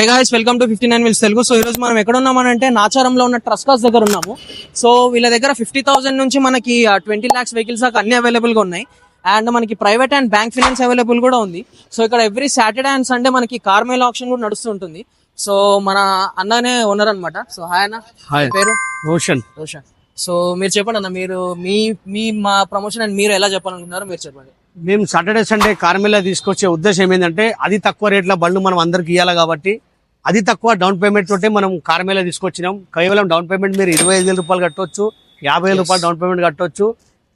Hey guys, welcome to 59 Wheels Telugu. So ఈ రోజు మనం ఎక్కడ ఉన్నామనంటే నాచారంలో ఉన్న ట్రస్కాస్ దగ్గర ఉన్నాము. సో వీళ్ళ దగ్గర 50,000 నుంచి మనకి 20 lakhs వెహికల్స్ దాకా అన్ని అవైలబుల్ గా ఉన్నాయి. అండ్ మనకి private and bank finance available కూడా ఉంది. సో ఇక్కడ ఎవ్రీ సాటర్డే అండ్ సండే మనకి కార్ మేల్ ఆప్షన్ కూడా నడుస్తుంటుంది. సో మన అన్ననే ఓనర్ అనమాట. సో హాయ్ అన్న. హాయ్. పేరు రోషన్. రోషన్. సో మీరు చెప్పండి అన్న, మీరు మీ మీ మా ప్రమోషన్ అండ్ మీరు ఎలా చెప్పాలనుకున్నారో మీరు చెప్పండి. మేము సాటర్డే సండే కార్మిలా తీసుకొచ్చే ఉద్దేశం ఏంటంటే అది తక్కువ రేట్ల బండ్లు మనం అందరికి ఇవ్వాలి కాబట్టి అది తక్కువ డౌన్ పేమెంట్ తోటే మనం కార్మిలా తీసుకొచ్చినాం. కేవలం డౌన్ పేమెంట్ మీరు 25,000 రూపాయలు కట్టవచ్చు, 50,000 రూపాయలు డౌన్ పేమెంట్ కట్టవచ్చు.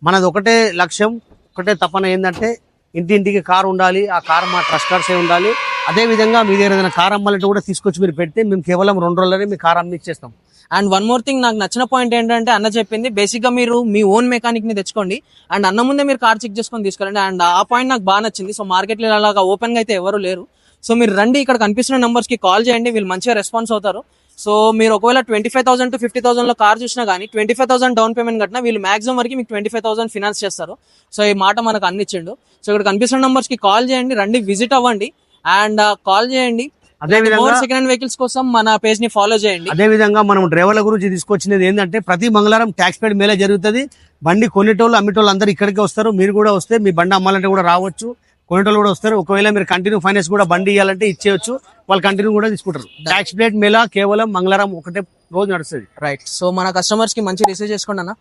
మనది ఒకటే లక్ష్యం, ఒకటే తపన ఏంటంటే ఇంటింటికి కారు ఉండాలి. ఆ కారు మా ట్రస్ట్ కార్సే ఉండాలి. అదే విధంగా మీ దగ్గర ఏదైనా కారు అమ్మాలంటే కూడా తీసుకొచ్చి మీరు పెడితే మేము కేవలం 2 రోజుల్లోనే మీ కారు అమ్మి ఇచ్చేస్తాం. అండ్ వన్ మోర్ థింగ్, నాకు నచ్చిన పాయింట్ ఏంటంటే అన్న చెప్పింది బేసిక్ గా మీరు మీ ఓన్ మెకానిక్ ని తెచ్చుకోండి అండ్ అన్న ముందే మీరు కార్ చెక్ చేసుకొని తీసుకెళ్ళండి. అండ్ ఆ పాయింట్ నాకు బాగా నచ్చింది. సో మార్కెట్ లో అలాగా ఓపెన్ గా అయితే ఎవరు లేరు. సో మీరు రండి, ఇక్కడ కనిపిస్తున్న నంబర్స్ కి కాల్ చేయండి, వీళ్ళు మంచిగా రెస్పాన్స్ అవుతారు. సో మీరు ఒకవేళ 25,000 to 50,000 లో కార్ చూసినా కానీ 25,000 డౌన్ పేమెంట్ కట్టినా వీళ్ళు మాక్సిమం వరకు మీకు 25,000 ఫినాన్స్ చేస్తారు. సో ఈ మాట మనకు అందించండు. సో ఇక్కడ కనిపిస్తున్న నంబర్స్ కి కాల్ చేయండి, రండి, విజిట్ అవ్వండి అండ్ కాల్ చేయండి. అదే విధంగా సెకండ్ హ్యాండ్ వెహికల్స్ కోసం మన పేజ్ ని ఫాలో చేయండి. అదే విధంగా మనం డ్రైవర్ల గురించి తీసుకొచ్చినది ఏంటంటే ప్రతి మంగళవారం ట్యాక్స్ పేడ్ మేళా జరుగుతుంది. బండి కొనేటోళ్ళు అమ్మేటోళ్ళు అందరూ ఇక్కడికే వస్తారు. మీరు కూడా వస్తే మీ బండి అమ్మాలంటే కూడా రావచ్చు, కొనేటోళ్ళు కూడా వస్తారు. ఒకవేళ మీరు కంటిన్యూ ఫైనాన్స్ కూడా బండి ఇవ్వాలంటే ఇచ్చేయచ్చు, వాళ్ళు కంటిన్యూ కూడా తీసుకుంటారు. ట్యాక్స్ ప్లేట్ మేళా కేవలం మంగళవారం ఒకటే రోజు నడుస్తుంది. రైట్. సో మన కస్టమర్స్ కి మంచి రిసీవ్ చేసుకోండి అన్న.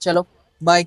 చలో బాయ్.